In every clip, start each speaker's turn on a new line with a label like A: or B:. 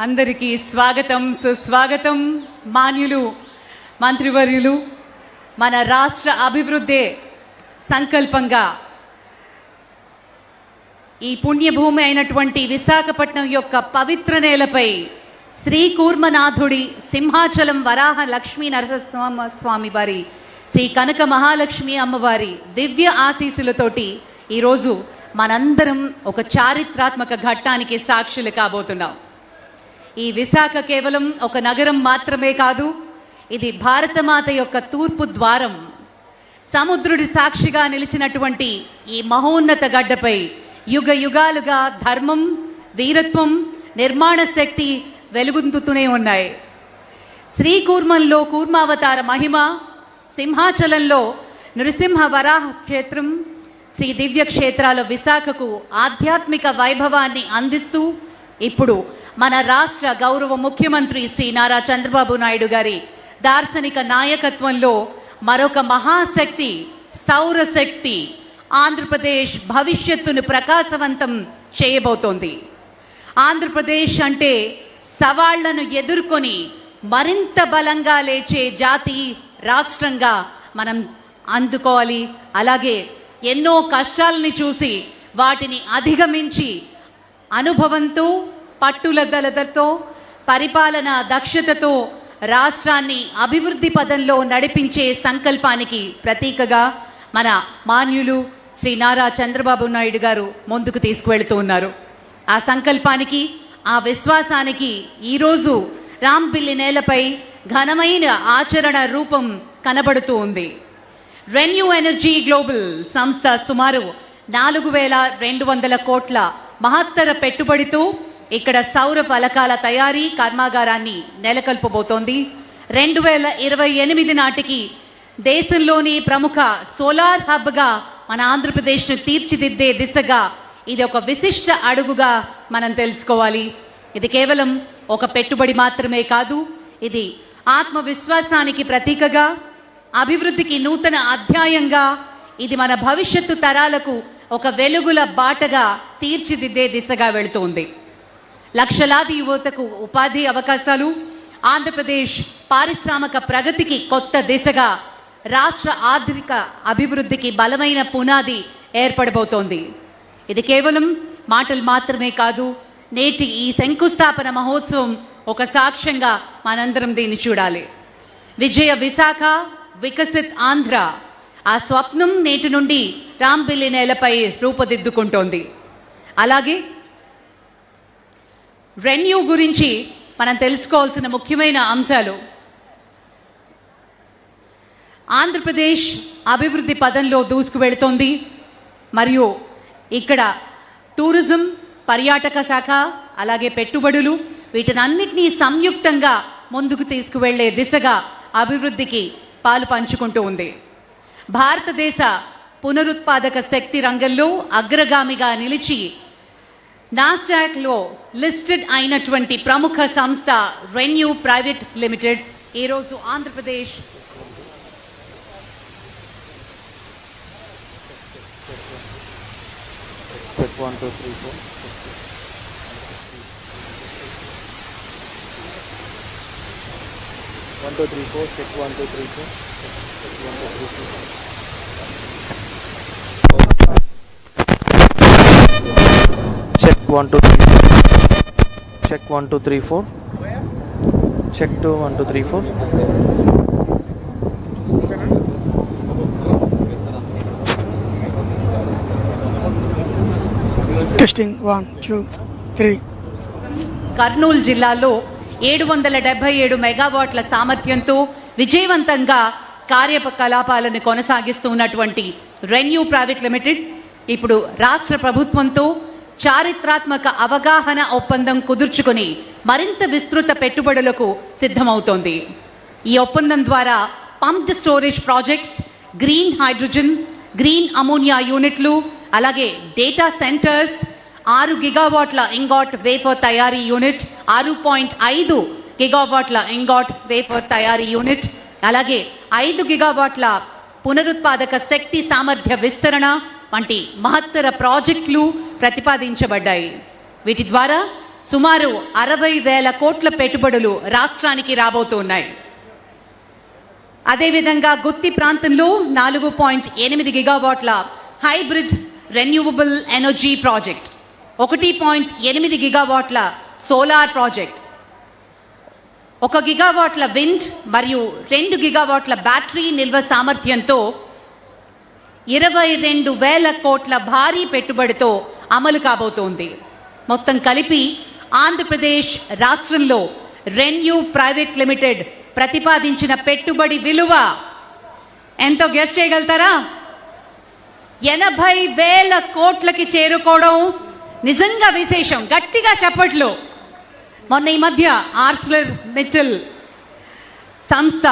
A: అందరికీ స్వాగతం సుస్వాగతం. మాన్యులు మంత్రివర్యులు, మన రాష్ట్ర అభివృద్ధి సంకల్పంగా ఈ పుణ్యభూమి అయినటువంటి విశాఖపట్నం యొక్క పవిత్ర నేలపై శ్రీ కూర్మనాథుడి సింహాచలం వరాహ లక్ష్మీ నరసింహస్వామి వారి శ్రీ కనక మహాలక్ష్మి అమ్మవారి దివ్య ఆశీస్సులతోటి ఈరోజు మనందరం ఒక చారిత్రాత్మక ఘట్టానికి సాక్షులు కాబోతున్నాం. ఈ విశాఖ కేవలం ఒక నగరం మాత్రమే కాదు, ఇది భారతమాత యొక్క తూర్పు ద్వారం. సముద్రుడి సాక్షిగా నిలిచినటువంటి ఈ మహోన్నత గడ్డపై యుగ యుగాలుగా ధర్మం, వీరత్వం, నిర్మాణ శక్తి వెలుగొందుతూనే ఉన్నాయి. శ్రీకూర్మంలో కూర్మావతార మహిమ, సింహాచలంలో నృసింహ వరాహ క్షేత్రం, శ్రీ దివ్య క్షేత్రాల విశాఖకు ఆధ్యాత్మిక వైభవాన్ని అందిస్తూ ఇప్పుడు మన రాష్ట్ర గౌరవ ముఖ్యమంత్రి శ్రీ నారా చంద్రబాబు నాయుడు గారి దార్శనిక నాయకత్వంలో మరొక మహాశక్తి సౌరశక్తి ఆంధ్రప్రదేశ్ భవిష్యత్తును ప్రకాశవంతం చేయబోతోంది. ఆంధ్రప్రదేశ్ అంటే సవాళ్లను ఎదుర్కొని మరింత బలంగా లేచే జాతి రాష్ట్రంగా మనం అందుకోవాలి. అలాగే ఎన్నో కష్టాలని చూసి వాటిని అధిగమించి అనుభవంతో, పట్టుదలతో, పరిపాలన దక్షతతో రాష్ట్రాన్ని అభివృద్ధి పదంలో నడిపించే సంకల్పానికి ప్రతీకగా మన మాన్యులు శ్రీ నారా చంద్రబాబు నాయుడు గారు ముందుకు తీసుకువెళుతూ ఉన్నారు. ఆ సంకల్పానికి, ఆ విశ్వాసానికి ఈరోజు రాంపిల్లి నేలపై ఘనమైన ఆచరణ రూపం కనబడుతూ ఉంది. రెన్యూ ఎనర్జీ గ్లోబల్ సంస్థ సుమారు 4,200 కోట్ల మహత్తర పెట్టుబడితో ఇక్కడ సౌర ఫలకాల తయారీ కర్మాగారాన్ని నెలకొల్పబోతోంది. 2028 నాటికి దేశంలోని ప్రముఖ సోలార్ హబ్గా మన ఆంధ్రప్రదేశ్ను తీర్చిదిద్దే దిశగా ఇది ఒక విశిష్ట అడుగుగా మనం తెలుసుకోవాలి. ఇది కేవలం ఒక పెట్టుబడి మాత్రమే కాదు, ఇది ఆత్మవిశ్వాసానికి ప్రతీకగా, అభివృద్ధికి నూతన అధ్యాయంగా, ఇది మన భవిష్యత్తు తరాలకు ఒక వెలుగుల బాటగా తీర్చిదిద్దే దిశగా వెళుతుంది. లక్షలాది యువతకు ఉపాధి అవకాశాలు, ఆంధ్రప్రదేశ్ పారిశ్రామిక ప్రగతికి కొత్త దిశగా, రాష్ట్ర ఆర్థిక అభివృద్ధికి బలమైన పునాది ఏర్పడబోతోంది. ఇది కేవలం మాటలు మాత్రమే కాదు, నేటి ఈ శంకుస్థాపన మహోత్సవం ఒక సాక్ష్యంగా మనందరం దీన్ని చూడాలి. విజయ విశాఖ, వికసిత్ ఆంధ్ర, ఆ స్వప్నం నేటి నుండి రాంపిల్లి నేలపై రూపుదిద్దుకుంటోంది. అలాగే రెన్యూ గురించి మనం తెలుసుకోవాల్సిన ముఖ్యమైన అంశాలు. ఆంధ్రప్రదేశ్ అభివృద్ధి పదంలో దూసుకు వెళుతోంది. మరియు ఇక్కడ టూరిజం, పర్యాటక శాఖ, అలాగే పెట్టుబడులు, వీటినన్నిటినీ సంయుక్తంగా ముందుకు తీసుకువెళ్లే దిశగా అభివృద్ధికి పాలు పంచుకుంటూ ఉంది. భారతదేశ పునరుత్పాదక శక్తి రంగంలో అగ్రగామిగా నిలిచి నాస్డాక్లో లిస్టెడ్ అయినటువంటి ప్రముఖ సంస్థ రెన్యూ ప్రైవేట్ లిమిటెడ్ ఈరోజు Andhra Pradesh
B: Check 1 2 3 4. Check 1 2 3 4. Check 2 1 2 3 4.
C: Testing 1 2 3.
A: Kurnool జిల్లాలో 777 మెగావాట్ల సామర్థ్యంతో విజయవంతంగా కార్యకలాపాలను కొనసాగిస్తున్నటువంటి రెన్యూ ప్రైవేట్ లిమిటెడ్ ఇప్పుడు రాష్ట్ర ప్రభుత్వంతో చారిత్రాత్మక అవగాహన ఒప్పందం కుదుర్చుకొని మరింత విస్తృత పెట్టుబడులకు సిద్ధమవుతోంది. ఈ ఒప్పందం ద్వారా pumped storage projects, green hydrogen, green ammonia యూనిట్లు, అలాగే డేటా సెంటర్స్, 6 గిగావాట్ల ఇంగాట్ వేఫర్ తయారీ యూనిట్, 6.5 గిగావాట్ల ఇంగాట్ వేఫర్ తయారీ యూనిట్, అలాగే 5 గిగావాట్ల పునరుత్పాదక శక్తి సామర్థ్య విస్తరణ వంటి మహత్తర ప్రాజెక్టులు ప్రతిపాదించబడ్డాయి. వీటి ద్వారా సుమారు 60,000 కోట్ల పెట్టుబడులు రాష్ట్రానికి రాబోతున్నాయి. అదేవిధంగా గుత్తి ప్రాంతంలో 4.8 గిగావాట్ల హైబ్రిడ్ రెన్యూవబుల్ ఎనర్జీ ప్రాజెక్ట్, 1.8 గిగావాట్ల సోలార్ ప్రాజెక్ట్, 1 గిగావాట్ల విండ్ మరియు 2 గిగావాట్ల బ్యాటరీ నిల్వ సామర్థ్యంతో 22,000 కోట్ల భారీ పెట్టుబడితో అమలు కాబోతోంది. మొత్తం కలిపి ఆంధ్రప్రదేశ్ రాష్ట్రంలో రెన్యూ ప్రైవేట్ లిమిటెడ్ ప్రతిపాదించిన పెట్టుబడి విలువ ఎంతో గెస్ చేయగలుగుతారా? 80,000 కోట్లకి చేరుకోవడం నిజంగా విశేషం. గట్టిగా చప్పట్లు. మొన్న ఈ మధ్య ఆర్సిలర్ మిట్టల్ సంస్థ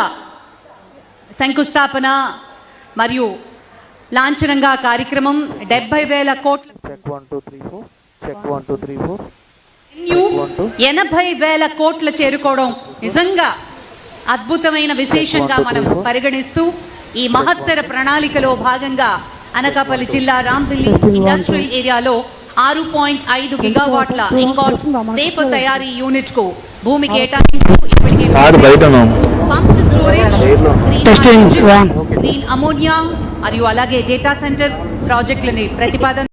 A: శంకుస్థాపన మరియు లాంఛనంగా కార్యక్రమం 70,000 కోట్ల
B: చెక్ 1 2 3 4 చెక్ 1 2 3 4
A: 80,000 కోట్ల చేరుకోవడం నిజంగా అద్భుతమైన విశేషంగా మనం పరిగణిస్తూ ఈ మహత్తర ప్రణాళికలో భాగంగా అనకాపల్లి జిల్లా రాంపల్లి ఇండస్ట్రియల్ ఏరియాలో 6.5 గిగావాట్ల ఇంకాట్ వేప తయారీ యూనిట్ కు భూమి కేటాయింపు ఇప్పటికే pumped storage,
C: Testing one.
A: Green ammonia మరియు అలాగే డేటా సెంటర్ ప్రాజెక్టులని ప్రతిపాదన